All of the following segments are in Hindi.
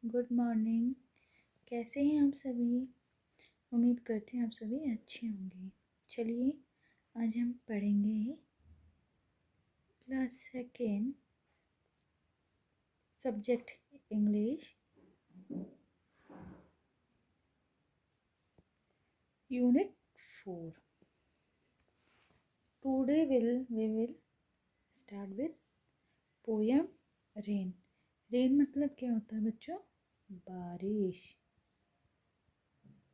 Good morning. कैसे हैं आप सभी? उम्मीद करते हैं आप सभी अच्छे होंगे। चलिए आज हम पढ़ेंगे class second, subject English, unit 4। Today we will start with poem rain. Rain मतलब क्या होता है बच्चों? बारिश।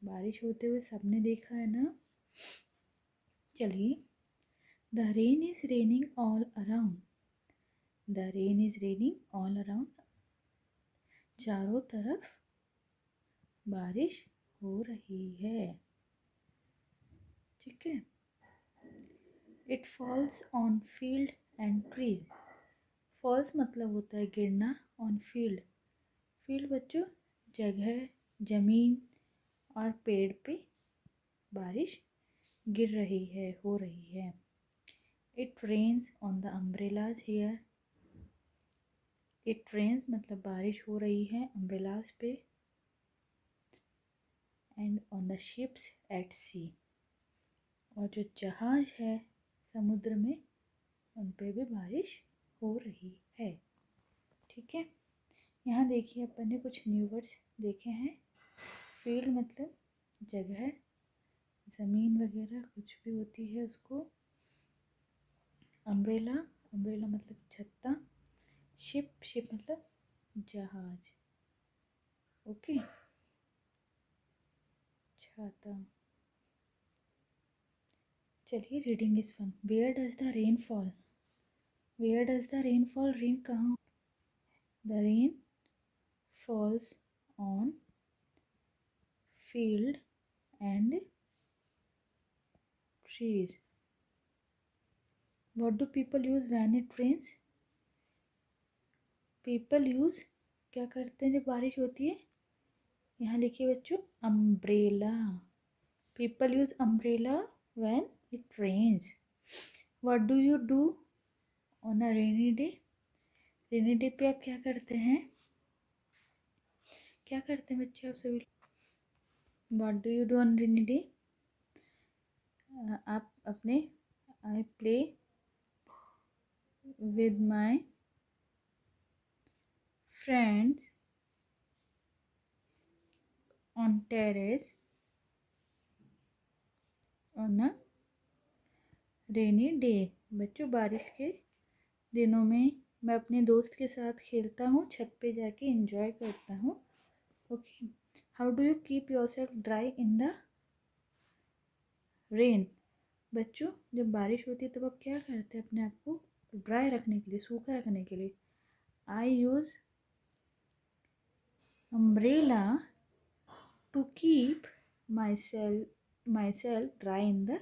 बारिश होते हुए सबने देखा है ना। चलिए, the rain is raining all around. The rain is raining all around. चारों तरफ बारिश हो रही है। ठीक है। It falls on field and trees. Falls मतलब होता है गिरना। ऑन फील्ड, फील्ड बच्चों जगह, जमीन और पेड़ पे बारिश गिर रही है, हो रही है। It rains on the umbrellas here. It rains मतलब बारिश हो रही है अम्ब्रेलाज पे। And on the ships at sea, और जो जहाज है समुद्र में उन पे भी बारिश हो रही है। ठीक है। यहाँ देखिए अपन ने कुछ न्यू वर्ड्स देखे हैं। फील्ड मतलब जगह, ज़मीन वगैरह कुछ भी होती है उसको। अम्ब्रेला, अम्ब्रेला मतलब छत्ता। शिप, शिप मतलब जहाज। ओके, छाता। चलिए, reading is fun. Where does the rain fall? Where does the rain fall? Rain कहाँ? The rain falls on field and trees. What do people use when it rains? People use क्या करते हैं जब बारिश होती है? यहाँ लिखिए बच्चों, umbrella. People use umbrella when it rains. What do you do on a rainy day? Rainy day पे आप क्या करते हैं? क्या करते हैं बच्चे आप सभी? What do you do on rainy day? आप अपने I play with my friends on terrace on a rainy day. बच्चों बारिश के दिनों में मैं अपने दोस्त के साथ खेलता हूँ, छत पे जाके एंजॉय करता हूँ। Okay. How do you keep your self dry in the rain? बच्चों जब बारिश होती है तब आप क्या करते हैं अपने आप को ड्राई रखने के लिए, सूखा रखने के लिए? I use umbrella to keep myself dry in the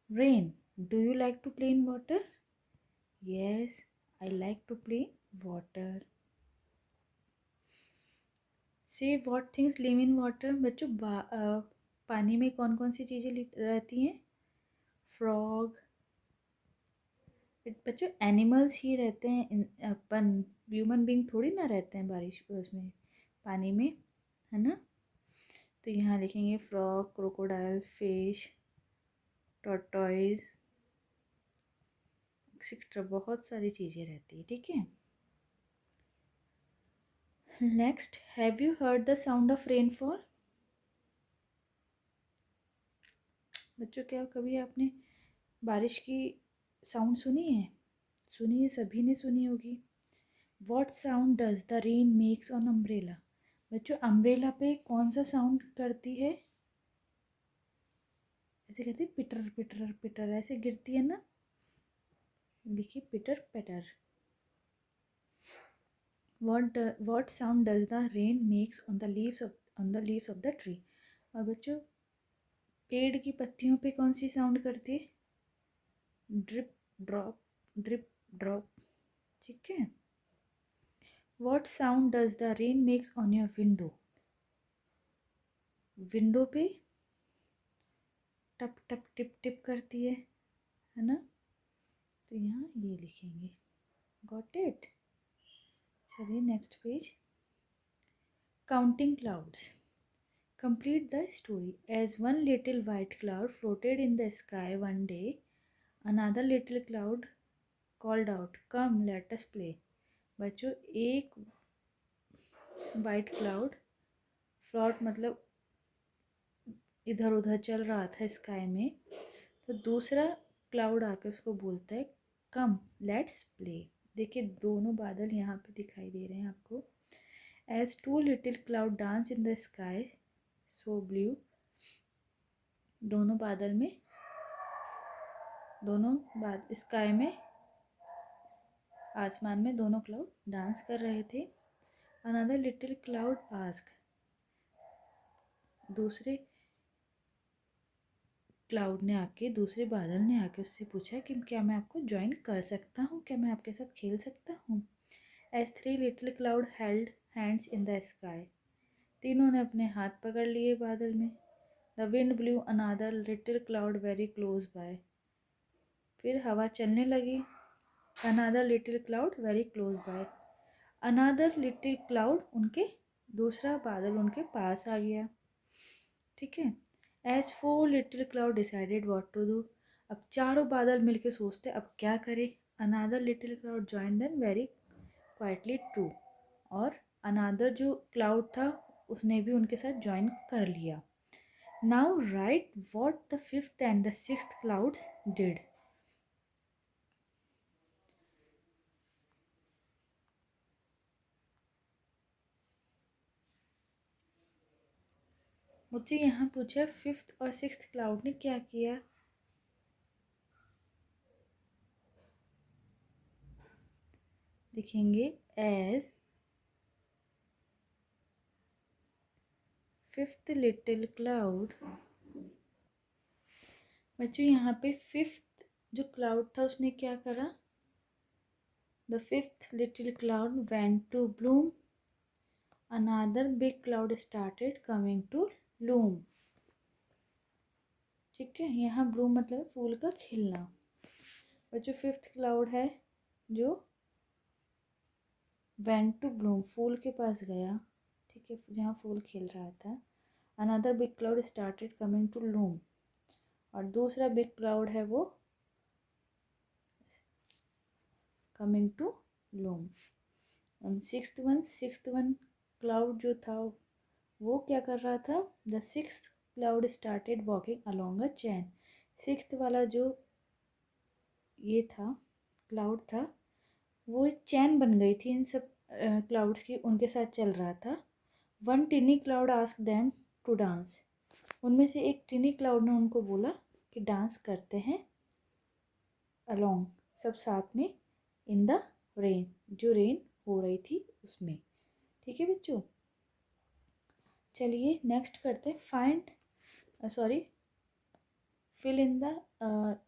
rain. Do you like to play in water? Yes, I like to play water. Say what things live in water. बच्चों पानी में कौन कौन सी चीज़ें रहती हैं? फ्रॉग। बच्चों एनिमल्स ही रहते हैं, अपन ह्यूमन बीइंग थोड़ी ना रहते हैं बारिश उसमें, पानी में, है ना। तो यहाँ लिखेंगे frog, crocodile, fish, tortoise etcetera, बहुत सारी चीज़ें रहती है। ठीक है। Next, have you heard the sound of rainfall? बच्चों क्या कभी आपने बारिश की साउंड सुनी है? सुनी है, सभी ने सुनी होगी। What sound does the rain makes on umbrella? बच्चों अम्ब्रेला पे कौन सा साउंड करती है? ऐसे कहते हैं पिटर पिटर पिटर, ऐसे गिरती है ना। लिखिए पिटर पिटर। What sound does the rain makes on the leaves of the tree? और बच्चों पेड़ की पत्तियों पे कौन सी साउंड करती है? Drip drop, drip drop. ठीक है। What sound does the rain makes on your window? Window पे टप टप टिप टिप करती है ना। तो यहाँ ये लिखेंगे। Got it. चलिए next page. Counting clouds. Complete the story. As one little white cloud floated in the sky one day, another little cloud called out, "Come, let us play." बच्चों, एक वाइट क्लाउड फ्लॉट मतलब इधर उधर चल रहा था स्काई में, तो दूसरा क्लाउड आके उसको बोलता है, कम लेट्स प्ले। देखिए दोनों बादल यहाँ पे दिखाई दे रहे हैं आपको। As two little cloud dance in the sky so blue, दोनों बादल में, स्काई में, आसमान में दोनों क्लाउड डांस कर रहे थे। अनदर लिटिल क्लाउड आस्क, दूसरे क्लाउड ने आके, दूसरे बादल ने आके उससे पूछा कि क्या मैं आपको ज्वाइन कर सकता हूँ, क्या मैं आपके साथ खेल सकता हूँ। As three little cloud held hands in the sky, तीनों ने अपने हाथ पकड़ लिए बादल में। The wind blew another little cloud very close by, फिर हवा चलने लगी। Another little cloud very close by, another little cloud, उनके दूसरा बादल उनके पास आ गया। ठीक है। As four little cloud decided what to do, अब चारों बादल मिलके सोचते अब क्या करें। Another little cloud join them very quietly too, और अनदर जो क्लाउड था उसने भी उनके साथ ज्वाइन कर लिया। Now write what the fifth and the sixth clouds did. मुझे यहाँ पूछा फिफ्थ और सिक्स्थ क्लाउड ने क्या किया। लिखेंगे एज फिफ्थ लिटिल क्लाउड। बच्चों यहाँ पे फिफ्थ जो क्लाउड था उसने क्या करा, the fifth little cloud went to bloom, another big cloud started coming to loom. ठीक है, यहाँ ब्लूम मतलब फूल का खिलना। बच्चों फिफ्थ क्लाउड है जो वेंट टू ब्लूम, फूल के पास गया। ठीक है, जहाँ फूल खिल रहा था। Another big cloud started coming to loom, और दूसरा बिग क्लाउड है वो coming to loom. And sixth one cloud जो था वो क्या कर रहा था, the sixth cloud started walking along a chain, sixth वाला जो ये था क्लाउड था वो एक चैन बन गई थी इन सब क्लाउड्स की, उनके साथ चल रहा था। One tiny cloud ask them to dance, उनमें से एक टिनी क्लाउड ने उनको बोला कि डांस करते हैं अलोंग, सब साथ में, इन द रेन, जो रेन हो रही थी उसमें। ठीक है बच्चों, चलिए नेक्स्ट करते हैं। Fill in the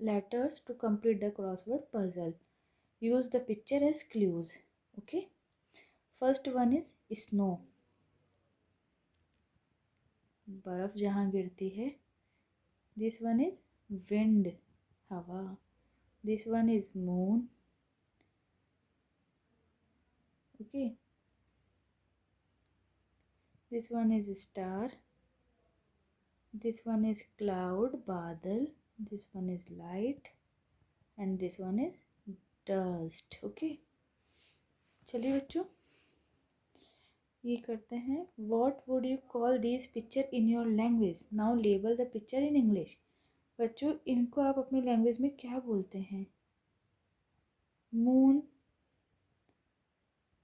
letters to complete the crossword puzzle, use the picture as clues. Okay, first one is snow, बर्फ जहाँ गिरती है। दिस वन इज विंड, हवा। This one is moon. Okay, this one is star. This one is cloud, बादल। This one is light, and this one is dust. Okay, चलिए बच्चों ये करते हैं। What would you call this picture in your language, now label the picture in English. बच्चों इनको आप अपनी लैंग्वेज में क्या बोलते हैं, मून,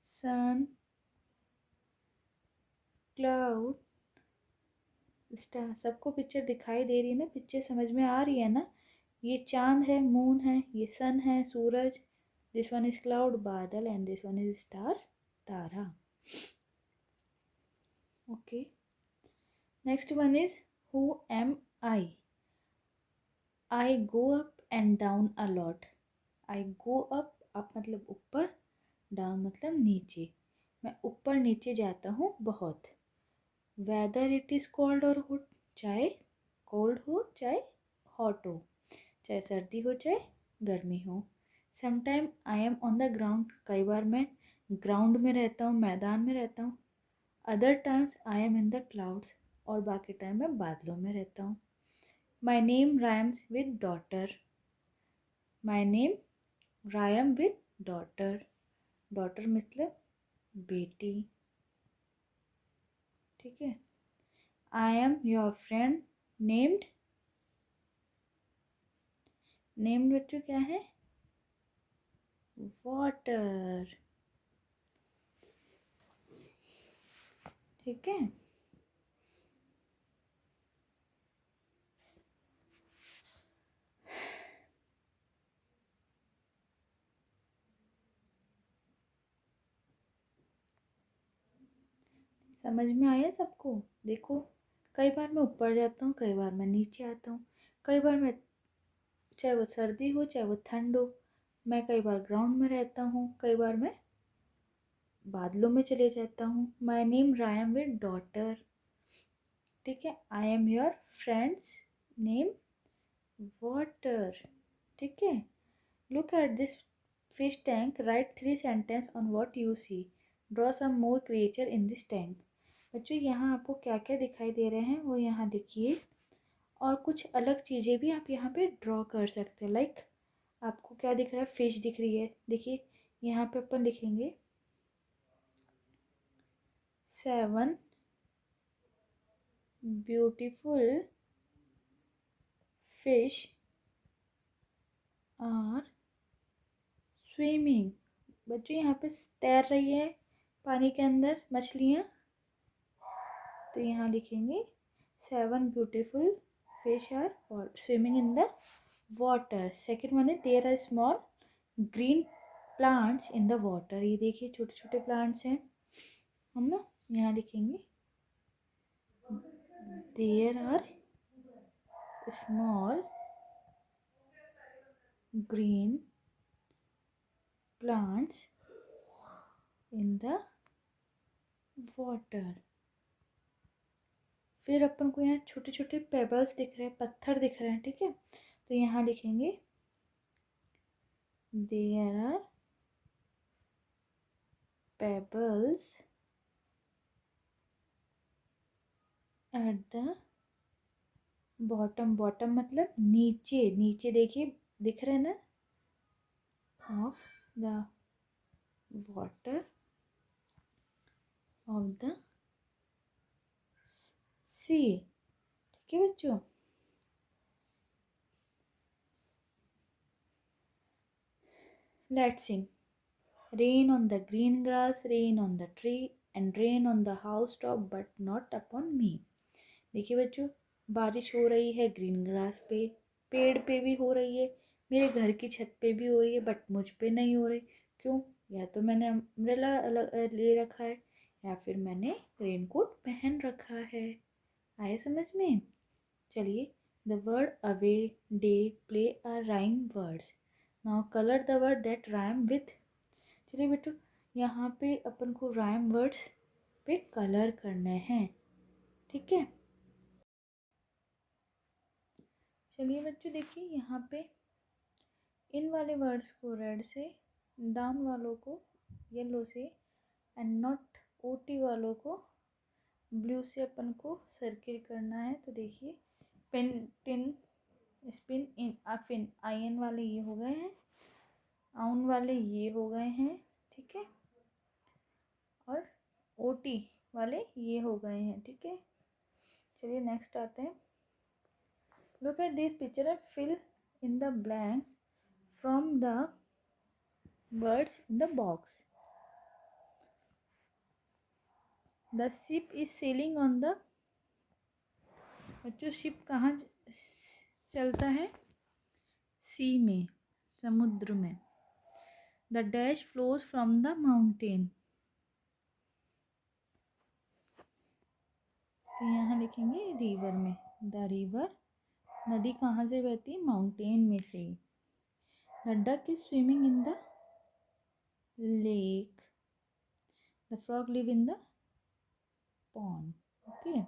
सन, क्लाउड, स्टार। सबको पिक्चर दिखाई दे रही है ना, पिक्चर समझ में आ रही है ना। ये चांद है, मून है, ये सन है, सूरज। दिस वन इज क्लाउड, बादल, and this one is star, Tara. Okay, next one is who am I. I go up and down a lot. I go up, up मतलब ऊपर, डाउन मतलब नीचे। मैं ऊपर नीचे जाता हूँ बहुत। वेदर इट इज़ कोल्ड और हॉट, चाहे कोल्ड हो चाहे हॉट हो, चाहे सर्दी हो चाहे गर्मी हो। Sometime I am on the ground, कई बार मैं ग्राउंड में रहता हूँ, मैदान में रहता हूँ। Other times I am in the clouds, और बाकी टाइम मैं बादलों में रहता हूँ. My name rhymes with daughter. My name rhyme with daughter. Daughter मतलब बेटी. ठीक है. I am your friend named. Named बच्चों क्या है? वाटर. ठीक है. समझ में आया सबको? देखो, कई बार मैं ऊपर जाता हूँ, कई बार मैं नीचे आता हूँ, कई बार मैं, चाहे वो सर्दी हो चाहे वो ठंड हो, मैं कई बार ग्राउंड में रहता हूँ, कई बार मैं बादलों में चले जाता हूँ. My name rhyme with daughter. ठीक है. I am your friends name water. ठीक है. Look at this fish tank. Write 3 sentences on what you see. Draw some more creature in this tank. बच्चों यहाँ आपको क्या क्या दिखाई दे रहे हैं वो यहाँ लिखिए, और कुछ अलग चीज़ें भी आप यहाँ पे ड्रॉ कर सकते हैं. लाइक आपको क्या दिख रहा है? फिश दिख रही है. देखिए यहाँ पे अपन लिखेंगे 7 ब्यूटीफुल फिश आर स्विमिंग. बच्चों यहाँ पे तैर रही है पानी के अंदर मछलियाँ, तो यहाँ लिखेंगे 7 beautiful fish are swimming in the water. Second one है there are small green plants in the water. ये देखिए छोटे छोटे प्लांट्स हैं. हम ना यहाँ लिखेंगे there are small green plants in the water. फिर अपन को यहाँ छोटे छोटे पेबल्स दिख रहे हैं, पत्थर दिख रहे हैं. ठीक है. तो यहाँ लिखेंगे there are pebbles at the bottom. Bottom मतलब नीचे. नीचे देखिए दिख रहे हैं ना, of the water of the sea. ठीक है बच्चों. Let's sing. Rain on the green grass, rain on the tree and rain on the house top but not upon me. देखिए बच्चों, बारिश हो रही है ग्रीन ग्रास पे, पेड़ पे भी हो रही है, मेरे घर की छत पे भी हो रही है, बट मुझ पे नहीं हो रही. क्यों? या तो मैंने अम्ब्रेला ले रखा है, या फिर मैंने रेनकोट पहन रखा है. आए समझ में? चलिए. The word away, day, play are rhyme words. Now colour the word that rhyme with. चलिए बेटू, यहाँ पे अपन को राइम वर्ड्स पे कलर करने हैं. ठीक है. चलिए बच्चों, देखिए यहाँ पे इन वाले वर्ड्स को रेड से, डाउन वालों को येलो से, एंड नॉट ओटी वालों को ब्लू से अपन को सर्किल करना है. तो देखिए पेन, टिन, स्पिन, इन, अफिन, आयन वाले ये हो गए हैं, आउन वाले ये हो गए हैं. ठीक है. और ओटी वाले ये हो गए हैं. ठीक है. चलिए नेक्स्ट आते हैं. Look at this picture and fill in the blanks from the words in the box. The ship is sailing on the. बच्चों शिप कहाँ चलता है? सी में, समुद्र में. The dash flows from the mountain. तो यहाँ लिखेंगे रिवर में. द रिवर, नदी कहाँ से बहती है? माउंटेन में से. The duck is swimming in the lake. The frog live in the pond. Okay.